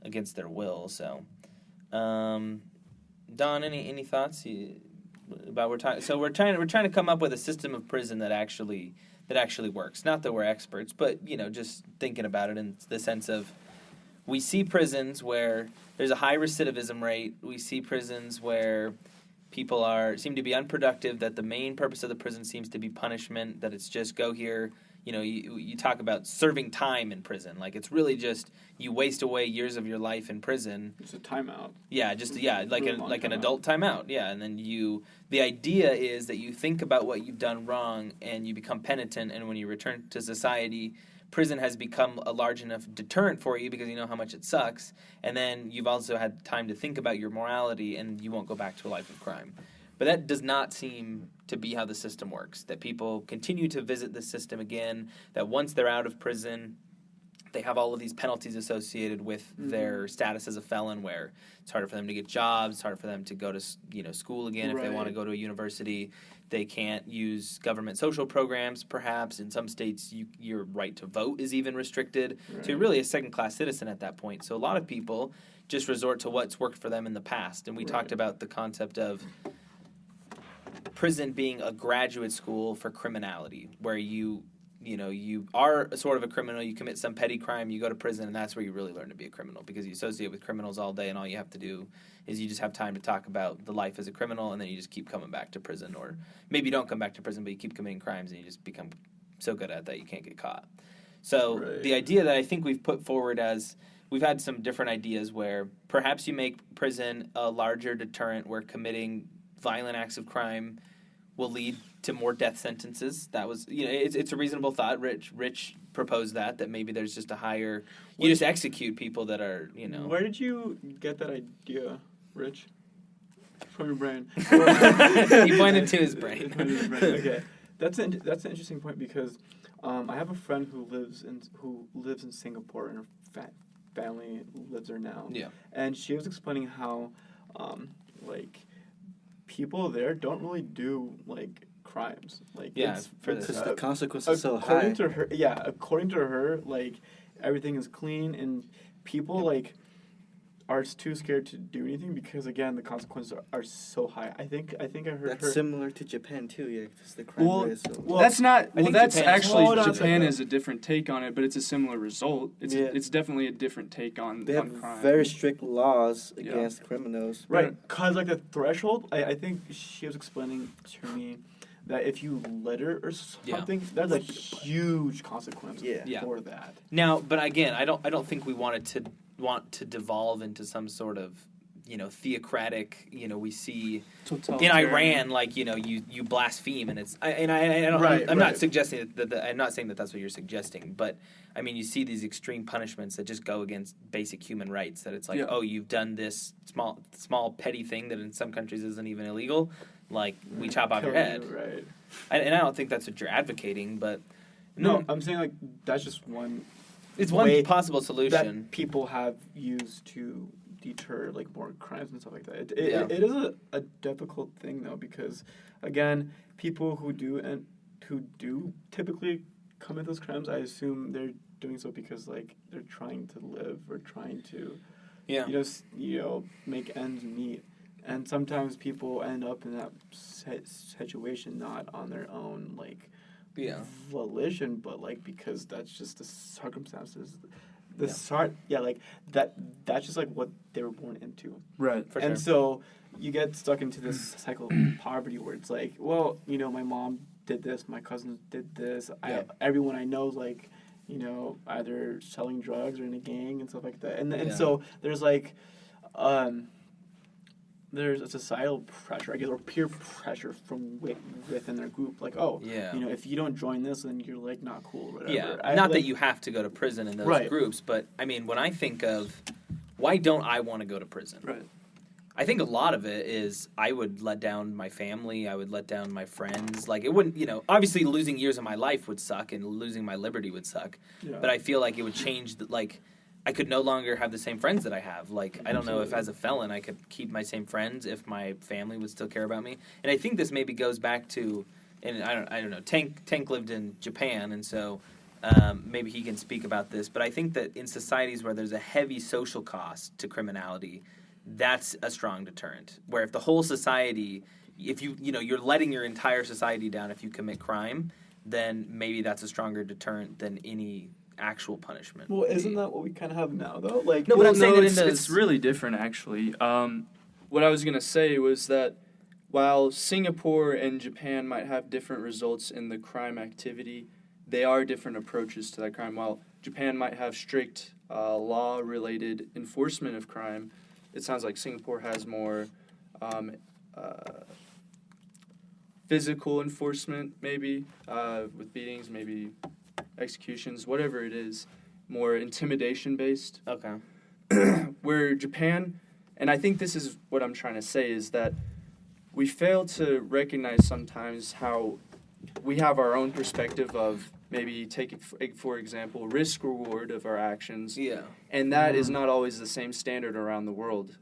against their will. So, Don, any thoughts about we're trying to come up with a system of prison that actually works. Not that we're experts, but just thinking about it in the sense of, we see prisons where there's a high recidivism rate. We see prisons where people seem to be unproductive, that the main purpose of the prison seems to be punishment, that it's just go here. You talk about serving time in prison. Like, it's really just you waste away years of your life in prison. It's a timeout. Yeah, like an adult timeout. Yeah, and then the idea is that you think about what you've done wrong and you become penitent, and when you return to society, prison has become a large enough deterrent for you because you know how much it sucks, and then you've also had time to think about your morality, and you won't go back to a life of crime. But that does not seem to be how the system works, that people continue to visit the system again, that once they're out of prison, they have all of these penalties associated with their status as a felon, where it's harder for them to get jobs, it's harder for them to go to school again if they want to go to a university. They can't use government social programs, perhaps. In some states, your right to vote is even restricted. Right. So you're really a second-class citizen at that point. So a lot of people just resort to what's worked for them in the past. And we talked about the concept of prison being a graduate school for criminality, where you are sort of a criminal, you commit some petty crime, you go to prison, and that's where you really learn to be a criminal, because you associate with criminals all day, and all you have to do is you just have time to talk about the life as a criminal, and then you just keep coming back to prison. Or maybe you don't come back to prison, but you keep committing crimes, and you just become so good at that you can't get caught. So the idea that I think we've put forward as, we've had some different ideas where perhaps you make prison a larger deterrent, where committing violent acts of crime will lead to more death sentences. That was, it's a reasonable thought. Rich proposed that maybe there's just a higher, you just execute people that are, Where did you get that idea, Rich? From your brain. He pointed to his brain. Okay, that's an interesting point, because I have a friend who lives in Singapore, and her family lives there now. Yeah, and she was explaining how, people there don't really do crimes. The consequences are so high. According to her, everything is clean, and people are too scared to do anything because, again, the consequences are so high. I think I heard that's similar to Japan too. Yeah, because the crime rate is so. Well, that's not. Well, that's Japan actually Japan is a different take on it, but it's a similar result. It's definitely a different take on they have crime. Very strict laws against criminals. Right, because the threshold. I think she was explaining to me that if you litter or something, there's a huge consequence for that. Now, but again, I don't think we want to devolve into some sort of theocratic. We see in Iran, you blaspheme, and I'm not suggesting that I'm not saying that that's what you're suggesting, but I mean, you see these extreme punishments that just go against basic human rights. That it's you've done this small petty thing that in some countries isn't even illegal. We chop off your head. Right. And I don't think that's what you're advocating, but no, I'm saying that's just one. It's one possible solution that people have used to deter more crimes and stuff like that. It is a difficult thing though, because again, people who do typically commit those crimes, I assume they're doing so because they're trying to live or trying to make ends meet. And sometimes people end up in that situation not on their own volition, but because that's just the circumstances. That's just what they were born into. Right. And so you get stuck into this cycle of poverty where it's my mom did this, my cousins did this, everyone I know is either selling drugs or in a gang and stuff like that. And so there's a societal pressure, I guess, or peer pressure from within their group. If you don't join this, then you're not cool or whatever. Yeah, not that you have to go to prison in those groups, but I mean, when I think of why don't I want to go to prison? Right. I think a lot of it is I would let down my family, I would let down my friends. It wouldn't, obviously losing years of my life would suck and losing my liberty would suck. Yeah. But I feel it would change, I could no longer have the same friends that I have. I don't know if as a felon I could keep my same friends if my family would still care about me. And I think this maybe goes back to, and I don't know, Tank lived in Japan, and so maybe he can speak about this, but I think that in societies where there's a heavy social cost to criminality, that's a strong deterrent. Where if the whole society, if you're letting your entire society down if you commit crime, then maybe that's a stronger deterrent than any actual punishment. Well, isn't that what we kind of have now, though? Like, no, but I'm saying that it's really different, actually. What I was going to say was that while Singapore and Japan might have different results in the crime activity, they are different approaches to that crime. While Japan might have strict law-related enforcement of crime, it sounds like Singapore has more physical enforcement, maybe, with beatings, maybe executions, whatever it is, more intimidation-based. Okay. Where Japan, and I think this is what I'm trying to say, is that we fail to recognize sometimes how we have our own perspective of maybe taking, for example, risk-reward of our actions. Yeah. And that is not always the same standard around the world.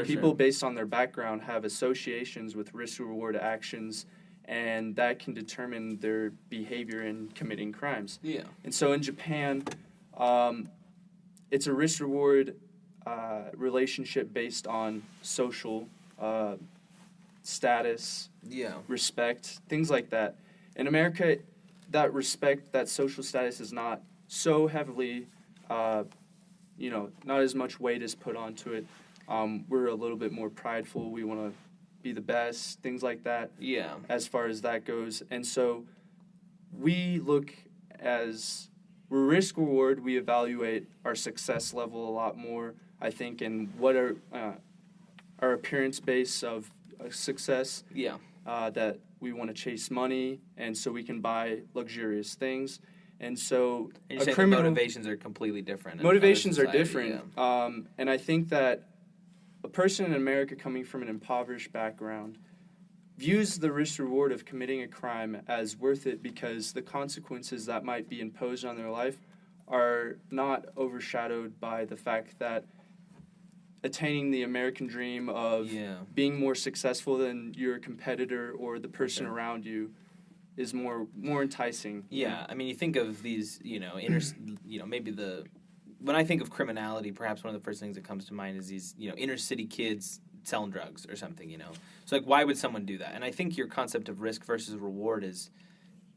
People, based on their background, have associations with risk-reward actions, and that can determine their behavior in committing crimes. Yeah. And so in Japan, it's a risk-reward relationship based on social status, respect, things like that. In America, that respect, that social status is not so heavily, not as much weight is put onto it. We're a little bit more prideful. We want to be the best, things like that. Yeah. As far as that goes. And so we look as, we're risk reward, we evaluate our success level a lot more, I think, and what are our appearance base of success. Yeah. That we want to chase money, and so we can buy luxurious things. And so and you're saying the motivations are completely different. Motivations are different. Yeah. And I think that a person in America coming from an impoverished background views the risk-reward of committing a crime as worth it because the consequences that might be imposed on their life are not overshadowed by the fact that attaining the American dream of being more successful than your competitor or the person around you is more enticing. Yeah, I mean, you think of these, maybe when I think of criminality, perhaps one of the first things that comes to mind is these, inner city kids selling drugs or something, So, like, why would someone do that? And I think your concept of risk versus reward is,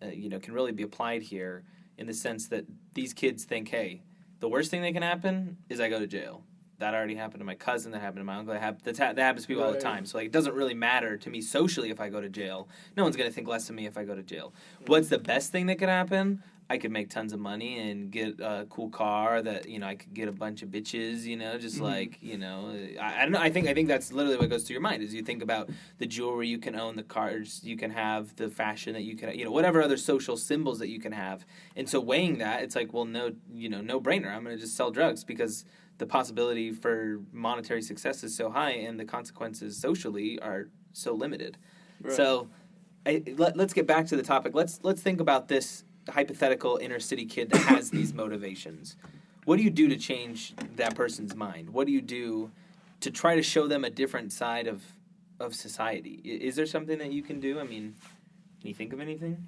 can really be applied here in the sense that these kids think, hey, the worst thing that can happen is I go to jail. That already happened to my cousin. That happened to my uncle. That happens to people all the time. So, like, it doesn't really matter to me socially if I go to jail. No one's going to think less of me if I go to jail. What's the best thing that could happen? I could make tons of money and get a cool car that, I could get a bunch of bitches, I don't know. I think that's literally what goes through your mind is you think about the jewelry you can own, the cars you can have, the fashion that you can, whatever other social symbols that you can have. And so weighing that, it's like, well, no brainer. I'm going to just sell drugs because the possibility for monetary success is so high and the consequences socially are so limited. Right. So let's get back to the topic. Let's think about this hypothetical inner city kid that has these motivations. What do you do to change that person's mind? What do you do to try to show them a different side of society? Is there something that you can do? I mean, can you think of anything?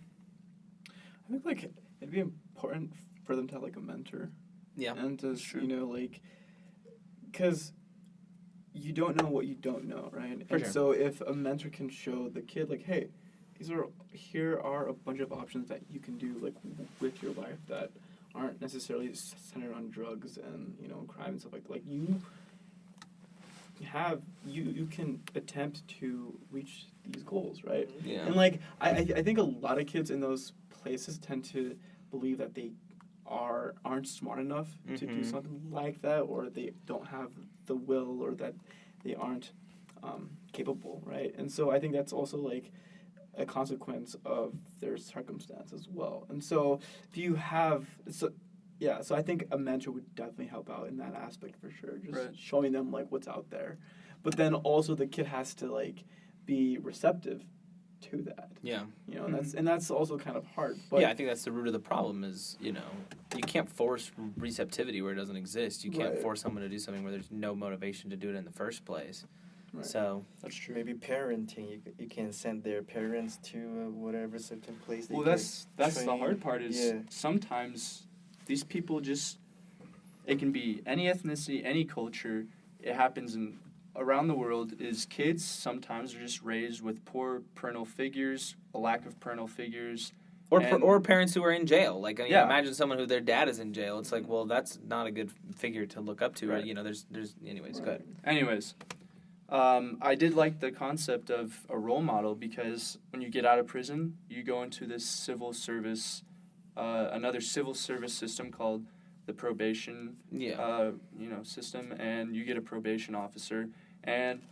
I think, it'd be important for them to have, a mentor. Yeah. And to, because you don't know what you don't know, right? So if a mentor can show the kid, hey, here are a bunch of options that you can do, with your life that aren't necessarily centered on drugs and, crime and stuff like that. You can attempt to reach these goals, right? Yeah. And, I think a lot of kids in those places tend to believe that they aren't smart enough to do something like that, or they don't have the will, or that they aren't capable, right? And so I think that's also a consequence of their circumstance as well. And so if you have so I think a mentor would definitely help out in that aspect for sure, just showing them what's out there. But then also the kid has to be receptive to that. Yeah. And that's also kind of hard. But I think that's the root of the problem is, you can't force receptivity where it doesn't exist. You can't force someone to do something where there's no motivation to do it in the first place. Right. So that's true. Maybe parenting. You can send their parents to whatever certain place. Well, that's the hard part is sometimes these people just, it can be any ethnicity, any culture. It happens around the world is kids sometimes are just raised with poor parental figures, a lack of parental figures. Or parents who are in jail. Like, I mean, imagine someone who their dad is in jail. It's like, well, that's not a good figure to look up to. Right. You know, there's anyways, go ahead. Anyways, I did like the concept of a role model because when you get out of prison, you go into this civil service, another civil service system called the probation, system, and you get a probation officer. And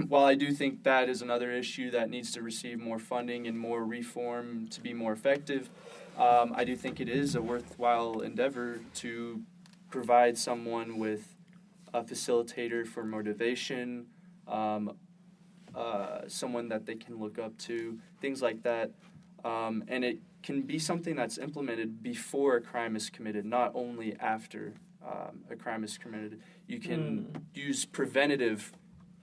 while I do think that is another issue that needs to receive more funding and more reform to be more effective, I do think it is a worthwhile endeavor to provide someone with a facilitator for motivation, someone that they can look up to, things like that. And it can be something that's implemented before a crime is committed, not only after a crime is committed. You can use preventative,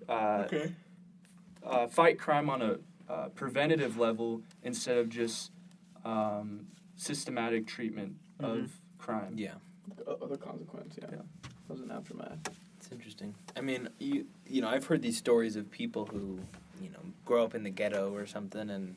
fight crime on a preventative level instead of just systematic treatment of crime. Yeah. Other consequence, yeah. As an aftermath. It's interesting. I mean, you know, I've heard these stories of people who, you know, grow up in the ghetto or something and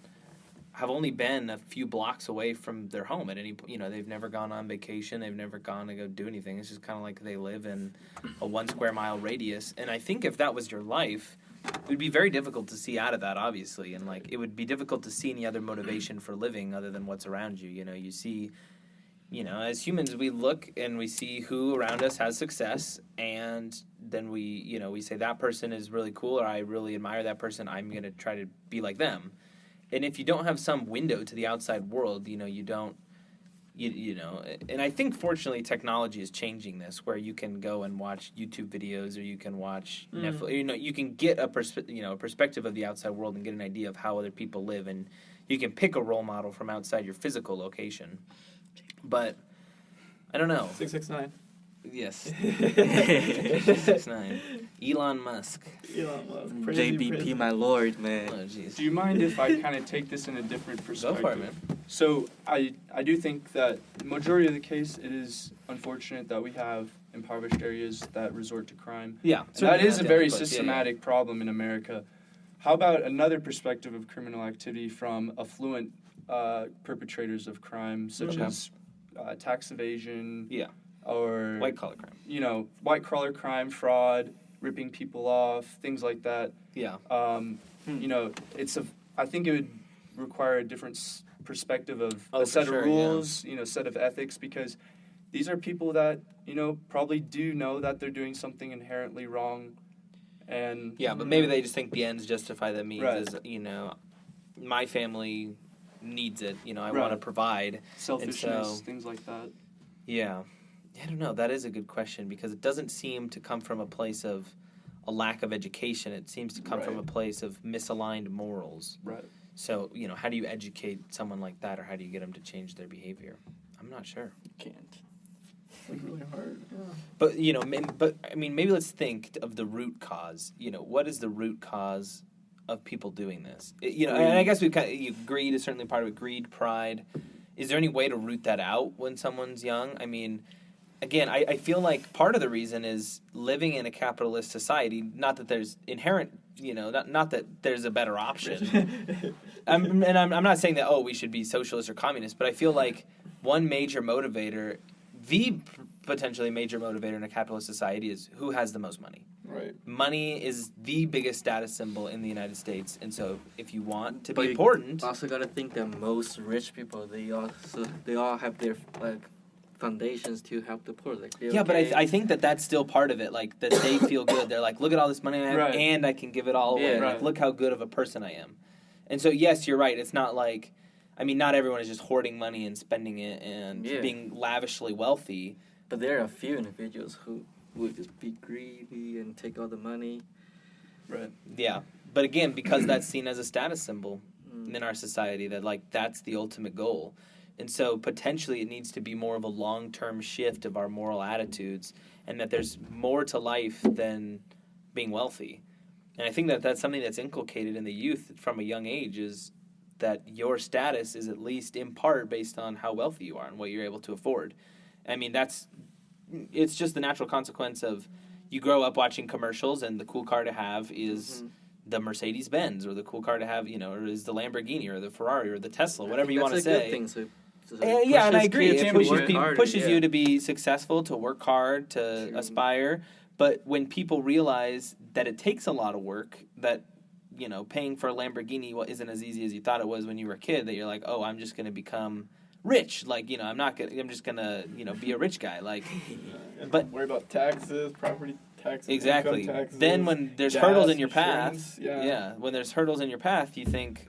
have only been a few blocks away from their home at any point. You know, they've never gone on vacation. They've never gone to go do anything. It's just kind of like they live in a 1 square mile radius. And I think if that was your life, it would be very difficult to see out of that, obviously. And, like, it would be difficult to see any other motivation for living other than what's around you. You know, you see, you know, as humans, we look and we see who around us has success. And then we say that person is really cool or I really admire that person. I'm going to try to be like them. And if you don't have some window to the outside world, you know, you don't, you know, and I think fortunately technology is changing this where you can go and watch YouTube videos or you can watch Netflix, you know, you can get a perspective of the outside world and get an idea of how other people live and you can pick a role model from outside your physical location. But I don't know. 669. Yes. 669. Elon Musk. JBP, my lord, man. Oh, jeez. Do you mind if I kind of take this in a different perspective? Go for it, man. So I do think that the majority of the case, it is unfortunate that we have impoverished areas that resort to crime. Yeah. And that is a very systematic problem in America. How about another perspective of criminal activity from affluent perpetrators of crime, such as tax evasion? Yeah. Or white-collar crime. You know, white-collar crime, fraud, ripping people off, things like that. Yeah. You know, I think it would require a different perspective of a set of rules, you know, set of ethics, because these are people that, you know, probably do know that they're doing something inherently wrong. And yeah, but maybe they just think the ends justify the means. Right. As, you know, my family needs it. You know, I want to provide. Selfishness, things like that. Yeah. I don't know. That is a good question because it doesn't seem to come from a place of a lack of education. It seems to come from a place of misaligned morals. Right. So, you know, how do you educate someone like that or how do you get them to change their behavior? I'm not sure. You can't. It's like really hard. Yeah. But, you know, I mean, maybe let's think of the root cause. You know, what is the root cause of people doing this? You know, and I guess greed is certainly part of it. Greed, pride. Is there any way to root that out when someone's young? I mean, again, I feel like part of the reason is living in a capitalist society, not that there's inherent, you know, not that there's a better option. I'm not saying that, we should be socialist or communist, but I feel like one major motivator, the potentially major motivator in a capitalist society is who has the most money. Right. Money is the biggest status symbol in the United States, and so if you want to be you important... also got to think that most rich people, they all have their, like, foundations to help the poor. Like, but I think that's still part of it. Like that they feel good. They're like, look at all this money I have, and I can give it all away. Like, look how good of a person I am. And so, yes, you're right. It's not like, I mean, not everyone is just hoarding money and spending it and being lavishly wealthy. But there are a few individuals who would just be greedy and take all the money. Right. Yeah. But again, because that's seen as a status symbol in our society, that like that's the ultimate goal. And so potentially it needs to be more of a long-term shift of our moral attitudes and that there's more to life than being wealthy. And I think that that's something that's inculcated in the youth from a young age, is that your status is at least in part based on how wealthy you are and what you're able to afford. I mean, it's just the natural consequence of you grow up watching commercials, and the cool car to have is the Mercedes-Benz, or the cool car to have, or is the Lamborghini or the Ferrari or the Tesla, whatever you want to say. That's a good thing. And I agree. It pushes harder, you to be successful, to work hard, to aspire. But when people realize that it takes a lot of work, that paying for a Lamborghini isn't as easy as you thought it was when you were a kid, that you're like, oh, I'm just going to become rich. Like, I'm just going to, be a rich guy. Like, but worry about taxes, property taxes, exactly. income taxes, then when there's gas, hurdles in your insurance, path, when there's hurdles in your path, you think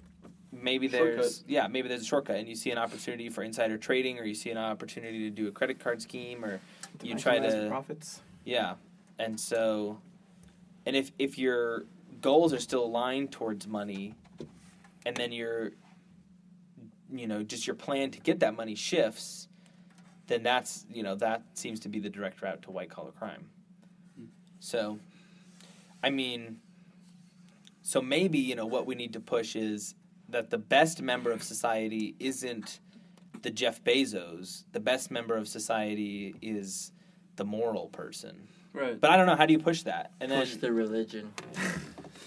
maybe there's a shortcut, and you see an opportunity for insider trading, or you see an opportunity to do a credit card scheme, or you try to profits. Yeah. And so, and if your goals are still aligned towards money, and then just your plan to get that money shifts, then that seems to be the direct route to white collar crime. So, I mean, maybe, what we need to push is that the best member of society isn't the Jeff Bezos. The best member of society is the moral person. Right. But I don't know, how do you push that? And push the religion.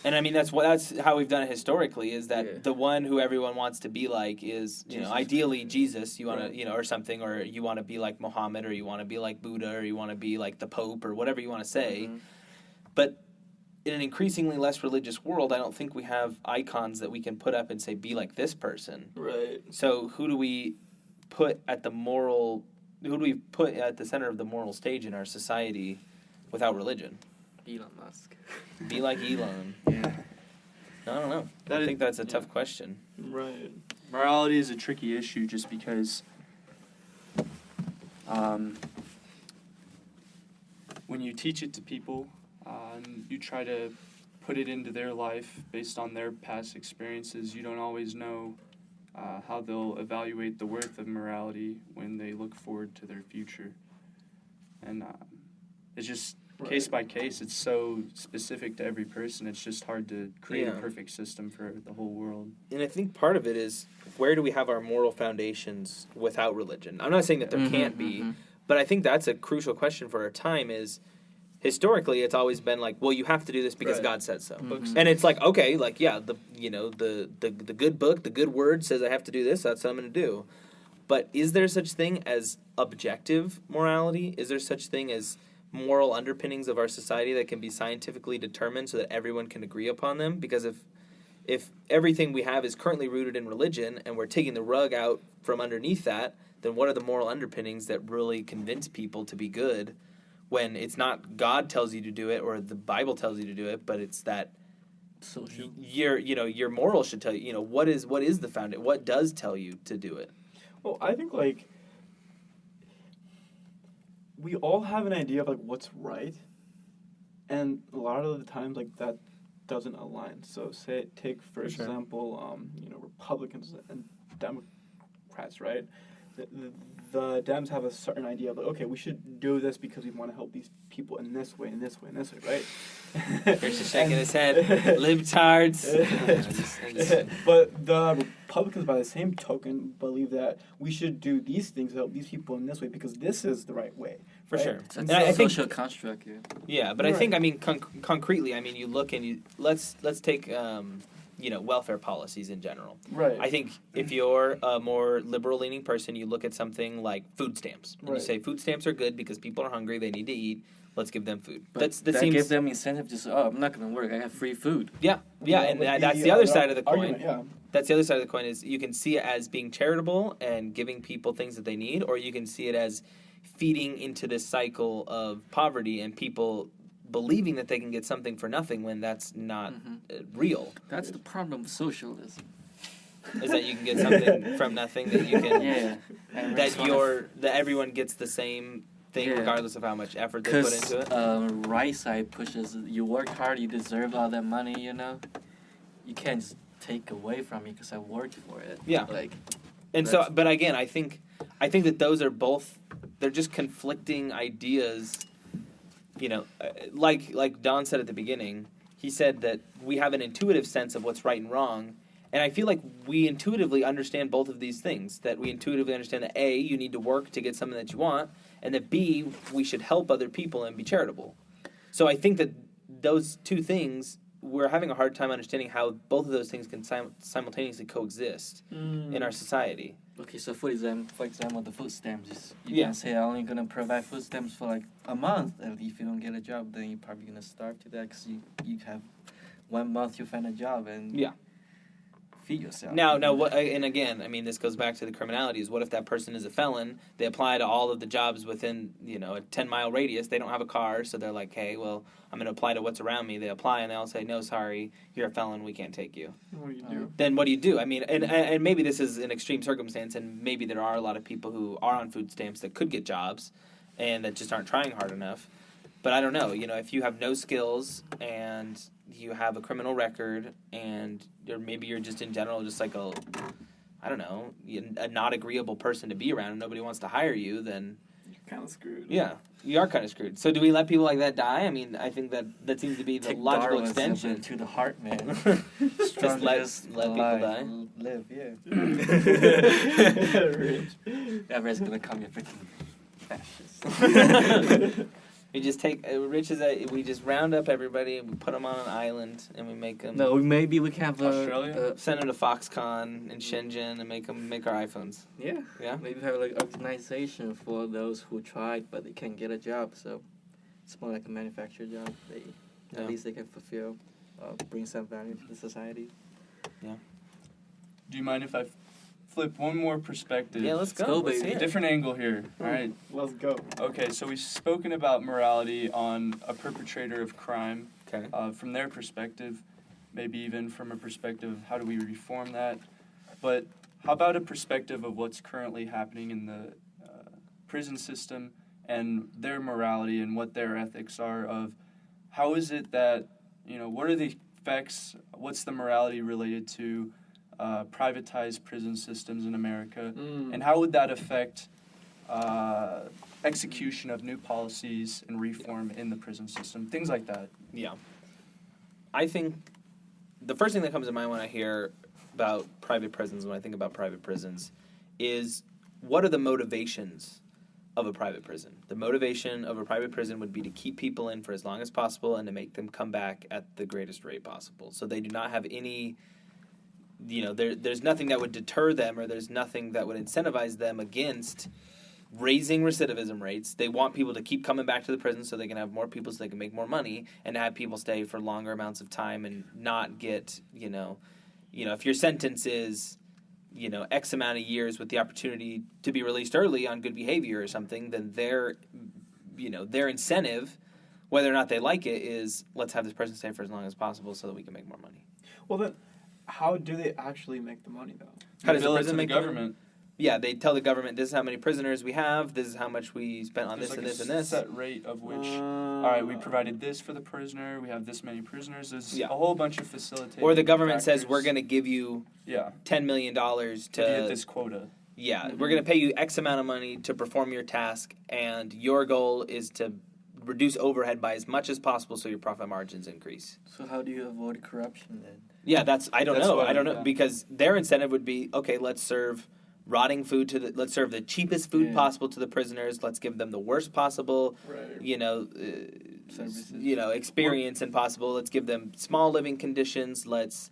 And I mean, that's how we've done it historically, is that the one who everyone wants to be like is, ideally Jesus, you want to, or something, or you want to be like Muhammad, or you want to be like Buddha, or you want to be like the Pope, or whatever you want to say. Mm-hmm. But in an increasingly less religious world, I don't think we have icons that we can put up and say, be like this person. Right. So who do we put at the center of the moral stage in our society without religion? Elon Musk. Be like Elon. Yeah. I don't know. I think that's a tough question. Right. Morality is a tricky issue just because when you teach it to people, you try to put it into their life based on their past experiences. You don't always know how they'll evaluate the worth of morality when they look forward to their future. And it's just case by case. It's so specific to every person. It's just hard to create a perfect system for the whole world. And I think part of it is, where do we have our moral foundations without religion? I'm not saying that there can't be, but I think that's a crucial question for our time. Is historically, it's always been like, well, you have to do this because God said so. Mm-hmm. And it's like, okay, like, the good book, the good word says I have to do this, that's what I'm going to do. But is there such thing as objective morality? Is there such thing as moral underpinnings of our society that can be scientifically determined so that everyone can agree upon them? Because if everything we have is currently rooted in religion and we're taking the rug out from underneath that, then what are the moral underpinnings that really convince people to be good, when it's not God tells you to do it or the Bible tells you to do it, but it's that your morals should tell you, what is the foundation, what does tell you to do it? Well, I think we all have an idea of what's right, and a lot of the times that doesn't align. So take for example, Republicans and Democrats, right? The Dems have a certain idea of okay, we should do this because we want to help these people in this way, right? Here's just shaking his head. Libtards. But the Republicans, by the same token, believe that we should do these things to help these people in this way because this is the right way. For sure. It's a social construct, yeah. Yeah, but I think, concretely, you look and let's take, welfare policies in general. Right. I think if you're a more liberal-leaning person, you look at something like food stamps. And you say food stamps are good because people are hungry, they need to eat, let's give them food. But that gives them incentive to say, I'm not going to work, I have free food. Yeah, and that's the other side of the coin. That's the other side of the coin, is you can see it as being charitable and giving people things that they need, or you can see it as feeding into this cycle of poverty and people believing that they can get something for nothing when that's not real. That's the problem with socialism. Is that you can get something from nothing, that you can that everyone gets the same thing regardless of how much effort they put into it. Right side pushes you work hard, you deserve all that money, you can't just take away from me because I worked for it. Yeah. But again, I think that those are both, they're just conflicting ideas. Like Don said at the beginning, he said that we have an intuitive sense of what's right and wrong. And I feel like we intuitively understand both of these things. That we intuitively understand that A, you need to work to get something that you want, and that B, we should help other people and be charitable. So I think that those two things, we're having a hard time understanding how both of those things can simultaneously coexist in our society. Okay, so for example, the food stamps. You Yeah. can say I'm only gonna provide food stamps for like a month, and if you don't get a job, then you're probably gonna starve to that because you have 1 month you find a job and Yeah. feed yourself. Now, what? And again, I mean, this goes back to the criminalities. What if that person is a felon? They apply to all of the jobs within, a 10-mile radius. They don't have a car, so they're like, hey, well, I'm going to apply to what's around me. They apply, and they all say, no, sorry, you're a felon. We can't take you. What do you do? Then what do you do? I mean, and maybe this is an extreme circumstance, and maybe there are a lot of people who are on food stamps that could get jobs and that just aren't trying hard enough. But I don't know. If you have no skills and you have a criminal record and or maybe you're just in general just like a not agreeable person to be around and nobody wants to hire you, then You're kind of screwed. yeah, you are kind of screwed. So do we let people like that die? I mean, I think that seems to be the Take logical Darwin's extension. to the heart, man. Just let people die. Live, yeah. Rich. Everyone's gonna come here freaking fascist. We just we just round up everybody and we put them on an island and we make them. No, maybe we can have Australia? Send them to Foxconn in Shenzhen and make our iPhones. Yeah. Yeah. Maybe have like organization for those who tried but they can't get a job. So it's more like a manufacturer job. At least they can fulfill, bring some value to the society. Yeah. Do you mind if I flip one more perspective? Yeah, let's go. go, Let's baby. hear it. Different angle here. All right. Let's go. Okay, so we've spoken about morality on a perpetrator of crime, Okay. from their perspective, maybe even from a perspective of how do we reform that. But how about a perspective of what's currently happening in the prison system and their morality and what their ethics are of how is it that, what are the effects, what's the morality related to privatized prison systems in America, and how would that affect execution of new policies and reform in the prison system, things like that. Yeah. I think the first thing that comes to mind when I hear about private prisons, when I think about private prisons, is what are the motivations of a private prison? The motivation of a private prison would be to keep people in for as long as possible and to make them come back at the greatest rate possible. So they do not have any... there's nothing that would deter them or there's nothing that would incentivize them against raising recidivism rates. They want people to keep coming back to the prison so they can have more people so they can make more money and have people stay for longer amounts of time and not get, if your sentence is, X amount of years with the opportunity to be released early on good behavior or something, then their incentive, whether or not they like it, is let's have this person stay for as long as possible so that we can make more money. Well, then, how do they actually make the money, though? How does the Bill it prison to the make the money? government? Yeah, they tell the government, this is how many prisoners we have, this is how much we spent on There's this like and this and a this. set rate of which, all right, we provided this for the prisoner, we have this many prisoners, there's Yeah. a whole bunch of facilitating Or the government says, factors. we're going to give you Yeah, $10 million if you hit to... this quota. Yeah, we're going to pay you X amount of money to perform your task, and your goal is to reduce overhead by as much as possible so your profit margins increase. So how do you avoid corruption then? Yeah, I don't know. I don't know. yeah. Because their incentive would be, okay, let's serve rotting food let's serve the cheapest food possible to the prisoners. Let's give them the worst possible, Right. Services. experience and possible. Let's give them small living conditions. Let's,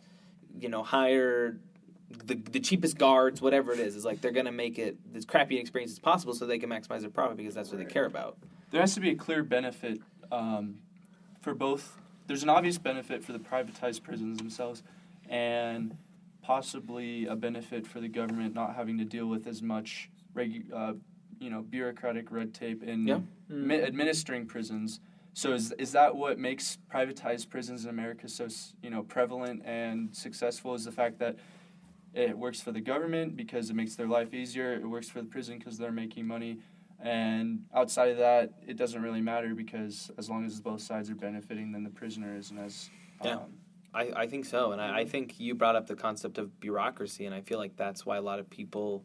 hire the cheapest guards, whatever it is. It's like they're going to make it as crappy an experience as possible so they can maximize their profit because that's what they care about. There has to be a clear benefit for both. There's an obvious benefit for the privatized prisons themselves, and possibly a benefit for the government not having to deal with as much, bureaucratic red tape in administering prisons. So is that what makes privatized prisons in America so prevalent and successful? Is the fact that it works for the government because it makes their life easier. It works for the prison because they're making money. And outside of that, it doesn't really matter because as long as both sides are benefiting, then the prisoner isn't as... I think so. And I think you brought up the concept of bureaucracy, and I feel like that's why a lot of people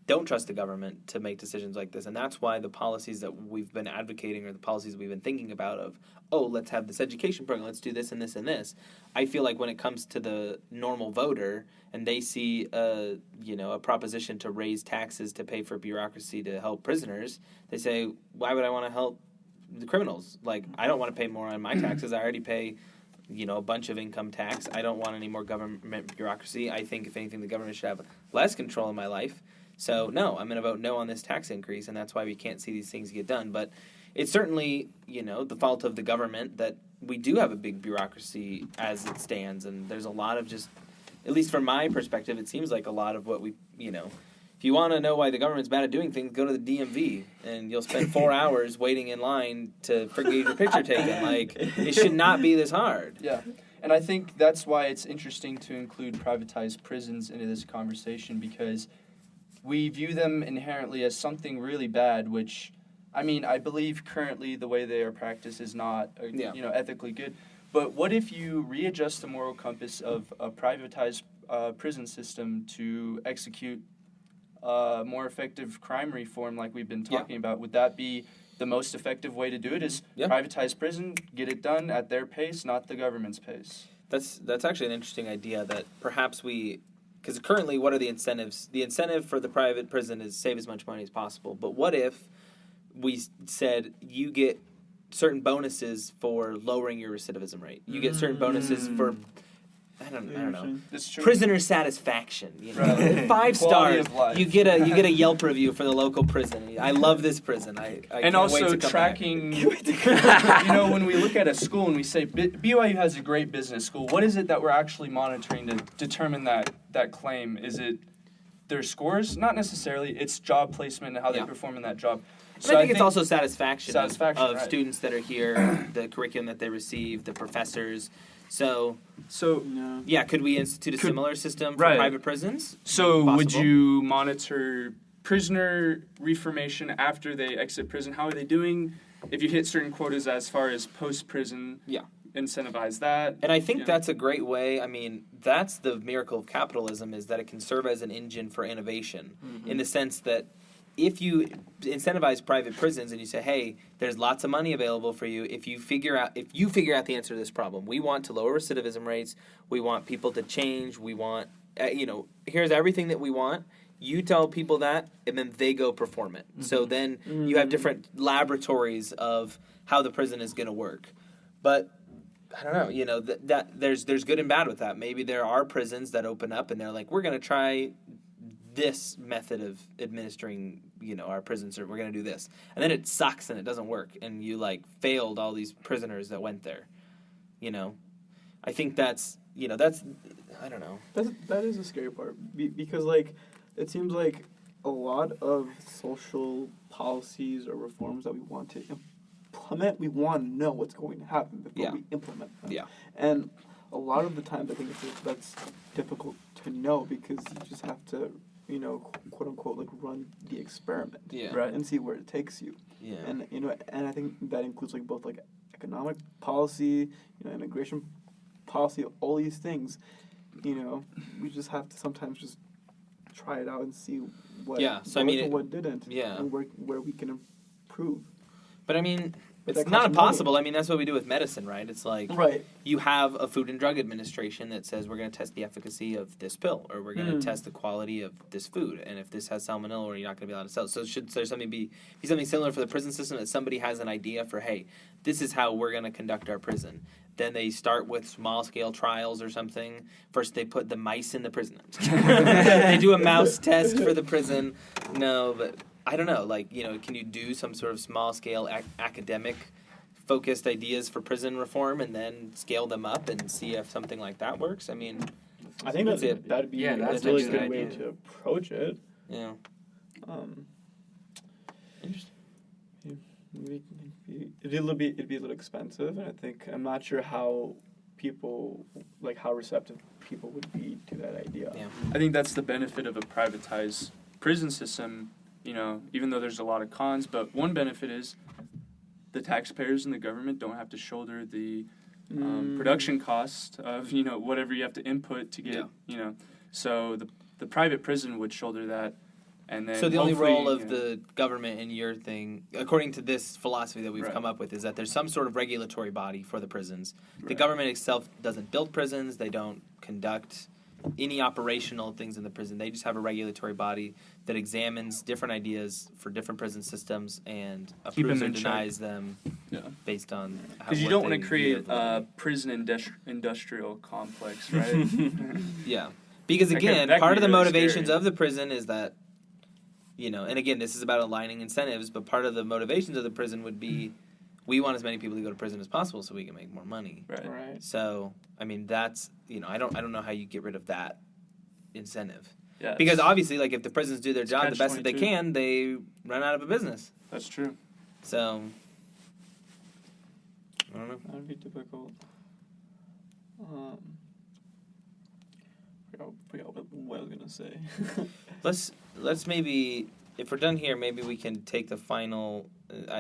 don't trust the government to make decisions like this. And that's why the policies that we've been advocating or the policies we've been thinking about of, let's have this education program, let's do this and this and this. I feel like when it comes to the normal voter and they see a proposition to raise taxes to pay for bureaucracy to help prisoners, they say, why would I want to help the criminals? Like, I don't want to pay more on my taxes. I already pay a bunch of income tax. I don't want any more government bureaucracy. I think, if anything, the government should have less control in my life. So, no, I'm going to vote no on this tax increase, and that's why we can't see these things get done. But it's certainly, the fault of the government that we do have a big bureaucracy as it stands, and there's a lot of just, at least from my perspective, it seems like a lot of what we, if you want to know why the government's bad at doing things, go to the DMV, and you'll spend 4 hours waiting in line to get your picture taken. Like, it should not be this hard. Yeah, and I think that's why it's interesting to include privatized prisons into this conversation, because we view them inherently as something really bad, which, I believe currently the way they are practiced is not, ethically good. But what if you readjust the moral compass of a privatized prison system to execute more effective crime reform like we've been talking about? Would that be the most effective way to do it, is privatize prison, get it done at their pace, not the government's pace? That's actually an interesting idea that perhaps because currently what are the incentives? The incentive for the private prison is save as much money as possible. But what if we said you get certain bonuses for lowering your recidivism rate? You get certain bonuses for, I don't know, prisoner satisfaction. Right. 5 Quality stars. of life. You get a Yelp review for the local prison. I love this prison. I and can't also wait to come tracking. back. When we look at a school and we say BYU has a great business school, what is it that we're actually monitoring to determine that claim? Is it their scores? Not necessarily. It's job placement and how they perform in that job. So I think it's also satisfaction of right. students that are here, the curriculum that they receive, the professors. So could we institute a similar system for private prisons? So Possible. Would you monitor prisoner reformation after they exit prison? How are they doing? If you hit certain quotas as far as post-prison, incentivize that. And I think that's a great way. That's the miracle of capitalism, is that it can serve as an engine for innovation, in the sense that if you incentivize private prisons and you say, hey, there's lots of money available for you if you figure out the answer to this problem. We want to lower recidivism rates. We want people to change. We want, here's everything that we want. You tell people that, and then they go perform it. So then you have different laboratories of how the prison is going to work. But I don't know, that there's good and bad with that. Maybe there are prisons that open up and they're like, we're going to try this method of administering, our prisons, or we're going to do this. And then it sucks and it doesn't work, and you, failed all these prisoners that went there. I think that's, I don't know. That is a scary part, because, it seems like a lot of social policies or reforms that we want to implement, we want to know what's going to happen before we implement them. Yeah. And a lot of the times I think that's difficult to know, because you just have to, quote unquote, run the experiment, right, and see where it takes you. Yeah. And and I think that includes both economic policy, immigration policy, all these things. We just have to sometimes just try it out and see what worked and what didn't, and where we can improve. But it's not impossible. That's what we do with medicine, right? It's you have a Food and Drug Administration that says we're going to test the efficacy of this pill, or we're going to test the quality of this food, and if this has salmonella, or you're not going to be allowed to sell it. So should there be something similar for the prison system, that somebody has an idea for, hey, this is how we're going to conduct our prison? Then they start with small-scale trials or something. First, they put the mice in the prison. They do a mouse test for the prison. No, but I don't know. Can you do some sort of small-scale academic-focused ideas for prison reform and then scale them up and see if something like that works? I think that's it. That'd be a really good way to approach it. Yeah. Interesting. It'd be a little expensive, and I'm not sure how receptive people would be to that idea. Yeah. I think that's the benefit of a privatized prison system, even though there's a lot of cons, but one benefit is the taxpayers and the government don't have to shoulder the production cost of, whatever you have to input to get, so the private prison would shoulder that. And then so the only hopefully, role of the government in your thing, according to this philosophy that we've Right. come up with, is that there's some sort of regulatory body for the prisons. The Right. government itself doesn't build prisons. They don't conduct any operational things in the prison. They just have a regulatory body that examines different ideas for different prison systems and Keep approves them or in check. denies them Yeah. based on how Because you what don't they want to view create as valid. a prison industrial complex, right? Yeah. Because That again, could part be of the really motivations scary. of the prison is that, and again, this is about aligning incentives, but part of the motivations of the prison would be we want as many people to go to prison as possible so we can make more money. Right. Right. So, I mean, that's, I don't know how you get rid of that incentive. Yeah. Because obviously, like, if the prisons do their It's job the best that they catch-22. can, they run out of a business. That's true. So, I don't know. That would be difficult. Forgot what I was gonna say. Let's maybe, if we're done here, maybe we can take the final.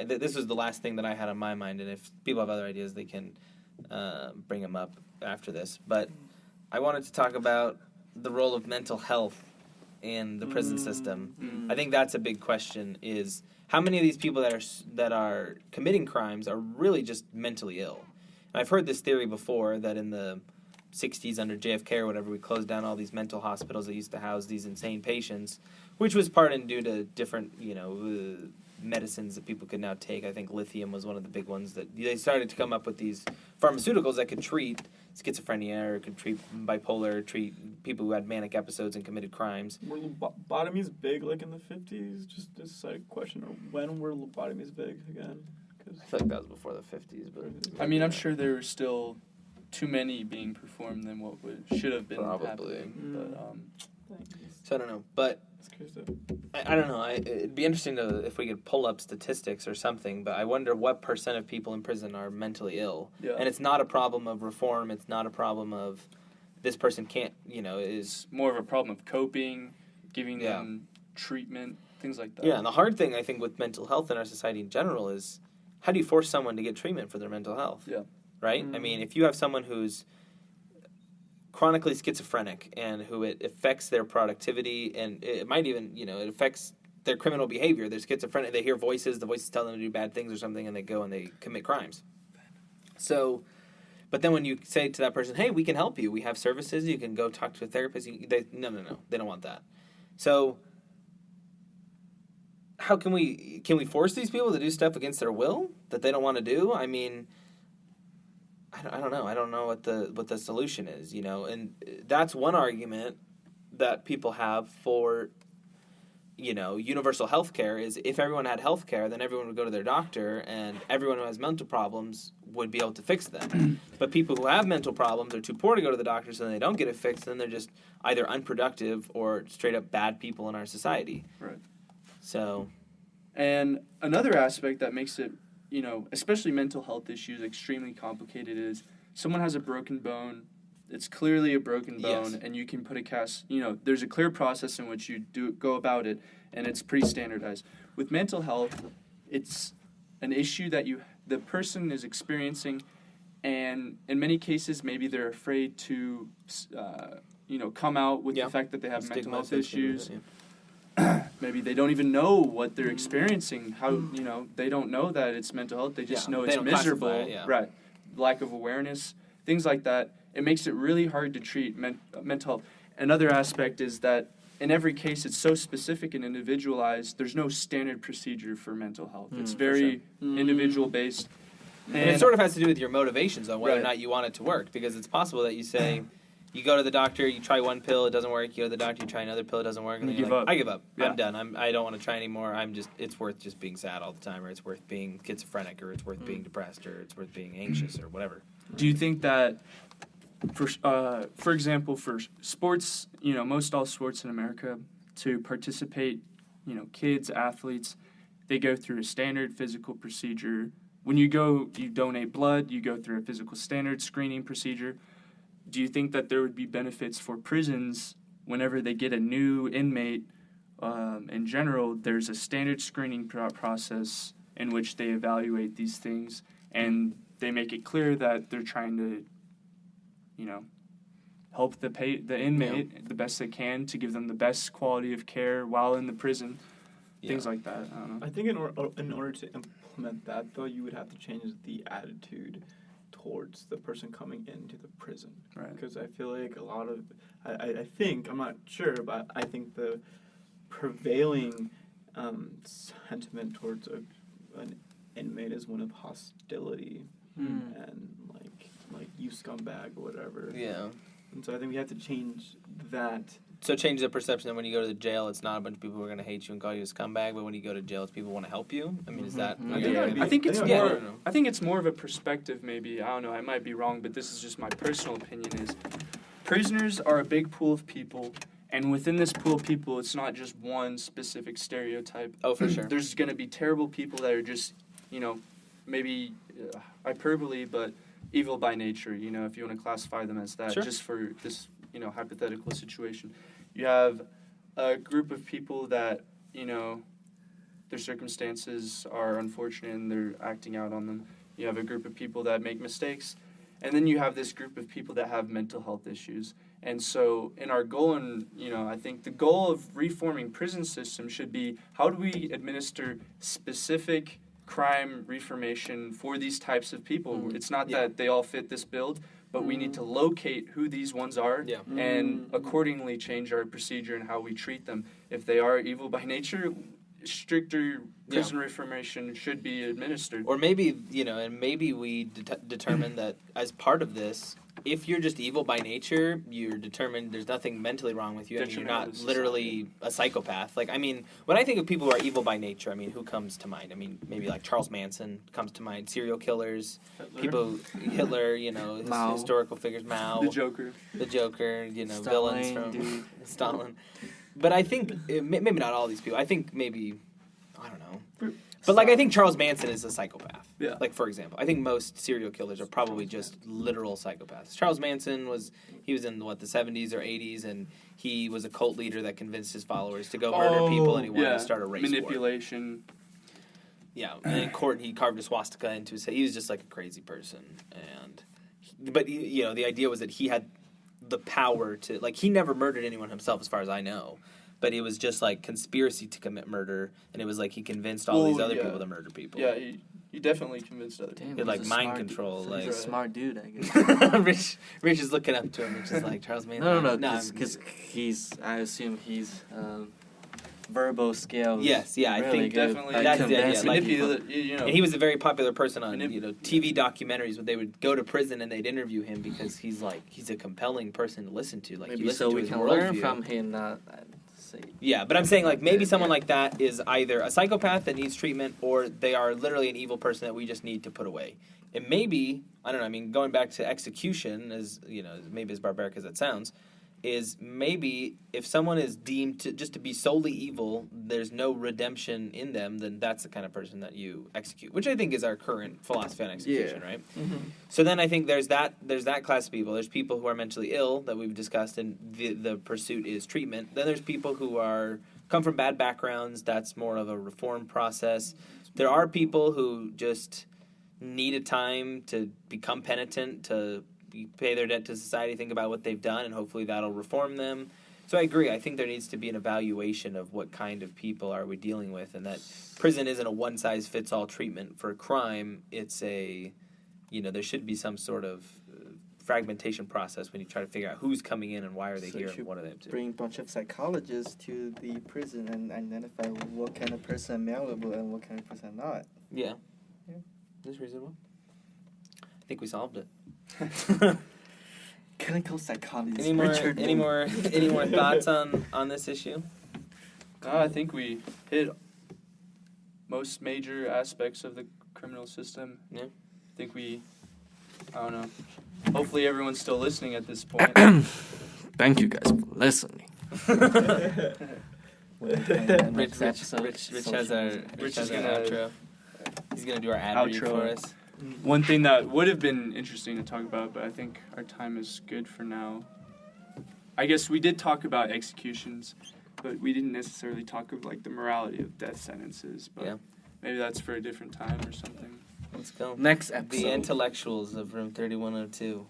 This was the last thing that I had on my mind, and if people have other ideas, they can bring them up after this. But I wanted to talk about the role of mental health in the prison system. I think that's a big question: is how many of these people that are committing crimes are really just mentally ill? And I've heard this theory before that in the 60s under JFK or whatever, we closed down all these mental hospitals that used to house these insane patients, which was part and due to different, medicines that people could now take. I think lithium was one of the big ones that they started to come up with these pharmaceuticals that could treat schizophrenia or could treat bipolar, treat people who had manic episodes and committed crimes. Were lobotomies big like in the 50s? Just a side question. Or when were lobotomies big again? I feel like that was before the 50s, but I mean, I'm sure there were still too many being performed than what should have been Probably. happening. But so I don't know. But It's curious though. I don't know. It'd be interesting if we could pull up statistics or something, but I wonder what % of people in prison are mentally ill. Yeah. And it's not a problem of reform. It's not a problem of this person can't, is... it's more of a problem of coping, giving Yeah. them treatment, things like that. Yeah, and the hard thing, I think, with mental health in our society in general is how do you force someone to get treatment for their mental health? Yeah. Right? I mean, if you have someone who's chronically schizophrenic and who it affects their productivity and it might even, it affects their criminal behavior. They're schizophrenic. They hear voices. The voices tell them to do bad things or something, and they go and they commit crimes. So, but then when you say to that person, hey, we can help you. We have services. You can go talk to a therapist. No. They don't want that. So how can we force these people to do stuff against their will that they don't want to do? I mean, I don't know. I don't know what the solution is, and that's one argument that people have for, universal health care is if everyone had health care, then everyone would go to their doctor and everyone who has mental problems would be able to fix them. But people who have mental problems are too poor to go to the doctor, so then they don't get it fixed, then they're just either unproductive or straight up bad people in our society. Right. So. And another aspect that makes it, especially mental health issues, extremely complicated is someone has a broken bone. It's clearly a broken bone, Yes. and you can put a cast. There's a clear process in which you go about it, and it's pretty standardized. With mental health, it's an issue that the person is experiencing, and in many cases, maybe they're afraid to, come out with the fact that they have mental health issues. Maybe they don't even know what they're experiencing. How they don't know that it's mental health. They just know they it's don't classify miserable. it, yeah. Right. Lack of awareness, things like that. It makes it really hard to treat mental health. Another aspect is that in every case, it's so specific and individualized. There's no standard procedure for mental health. It's very individual based. And it sort of has to do with your motivations on whether or Right. not you want it to work, because it's possible that you say, you go to the doctor, you try one pill, it doesn't work. You go to the doctor, you try another pill, it doesn't work. And You then give you're like, up. I give up. Yeah. I'm done. I don't want to try anymore. It's worth just being sad all the time, or it's worth being schizophrenic, or it's worth being depressed, or it's worth being anxious, or whatever. Do you think that, for example, for sports, most all sports in America, to participate, kids, athletes, they go through a standard physical procedure. When you donate blood, you go through a physical standard screening procedure. Do you think that there would be benefits for prisons whenever they get a new inmate? In general, there's a standard screening process in which they evaluate these things, and they make it clear that they're trying to, help the inmate the best they can to give them the best quality of care while in the prison. Things like that. I don't know. I think in order to implement that, though, you would have to change the attitude towards the person coming into the prison. Right. Because I feel like a lot of, I think, I'm not sure, but I think the prevailing sentiment towards an inmate is one of hostility and like you scumbag or whatever. Yeah. And so I think we have to change that. So change the perception that when you go to the jail, it's not a bunch of people who are going to hate you and call you a scumbag, but when you go to jail, it's people who want to help you. I mean, is that? I think it's more of a perspective. Maybe I don't know. I might be wrong, but this is just my personal opinion. Is prisoners are a big pool of people, and within this pool of people, it's not just one specific stereotype. Oh, for sure. There's going to be terrible people that are just, maybe hyperbole, but evil by nature. If you want to classify them as that, just for this. Hypothetical situation. You have a group of people that, their circumstances are unfortunate and they're acting out on them. You have a group of people that make mistakes. And then you have this group of people that have mental health issues. And so in our goal, I think the goal of reforming prison system should be how do we administer specific crime reformation for these types of people? It's not that they all fit this build, but we need to locate who these ones are and accordingly change our procedure and how we treat them. If they are evil by nature, stricter prison reformation should be administered. Or maybe, and maybe we determine that as part of this, if you're just evil by nature, you're determined there's nothing mentally wrong with you. I mean, you're not literally a psychopath. Like, I mean, when I think of people who are evil by nature, I mean, who comes to mind? I mean, maybe like Charles Manson comes to mind, serial killers, Hitler, his historical figures, Mao. The Joker, Stalin, villains from Stalin. Dude. But I think, maybe not all these people, I think maybe, I don't know. But, I think Charles Manson is a psychopath. Yeah. Like, for example, I think most serial killers are probably just literal psychopaths. Charles Manson was in, the 70s or 80s, and he was a cult leader that convinced his followers to go murder people, and he wanted to start a race manipulation. war. Yeah, and in court, he carved a swastika into his head. He was just, like, a crazy person. But the idea was that he had the power to, like, he never murdered anyone himself, as far as I know. But it was just like conspiracy to commit murder, and it was like he convinced all these other people to murder people. Yeah, he definitely convinced other people. He had, like, mind control. He's like a smart dude, I guess. Rich is looking up to him, which is like Charles Manson. No, because I assume he's verbal skills. Yes, yeah, really I think good. definitely that's the idea. Like, and he was a very popular person on TV documentaries when they would go to prison and they'd interview him because he's a compelling person to listen to. Like, maybe you listen so to we his can worldview. learn from him. Yeah, but I'm saying, like, maybe someone like that is either a psychopath that needs treatment or they are literally an evil person that we just need to put away. And maybe, I don't know, I mean, going back to execution, as maybe as barbaric as it sounds, is maybe if someone is deemed to be solely evil, there's no redemption in them, then that's the kind of person that you execute, which I think is our current philosophy on execution, right? Mm-hmm. So then I think there's that class of people. There's people who are mentally ill that we've discussed, and the pursuit is treatment. Then there's people who come from bad backgrounds. That's more of a reform process. There are people who just need a time to become penitent, to pay their debt to society, think about what they've done, and hopefully that'll reform them. So I agree. I think there needs to be an evaluation of what kind of people are we dealing with, and that prison isn't a one-size-fits-all treatment for crime. It's there should be some sort of fragmentation process when you try to figure out who's coming in and why are they here and what are they up to. Bring a bunch of psychologists to the prison and identify what kind of person is malleable and what kind of person not. Yeah. That's reasonable. I think we solved it. Clinical psychologist. Any more thoughts on this issue? I think we hit most major aspects of the criminal system. Yeah. I think I don't know. Hopefully everyone's still listening at this point. Thank you guys for listening. Rich has our outro. He's gonna do our ad read for us. One thing that would have been interesting to talk about, but I think our time is good for now. I guess we did talk about executions, but we didn't necessarily talk of like the morality of death sentences. But maybe that's for a different time or something. Let's go. Next episode. The intellectuals of room 3102.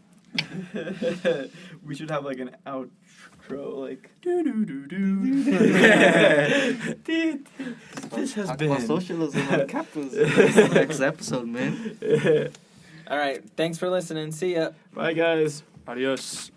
We should have like an outro, like. This has Talk been about socialism on campus. Next episode, man. All right. Thanks for listening. See ya. Bye, guys. Adios.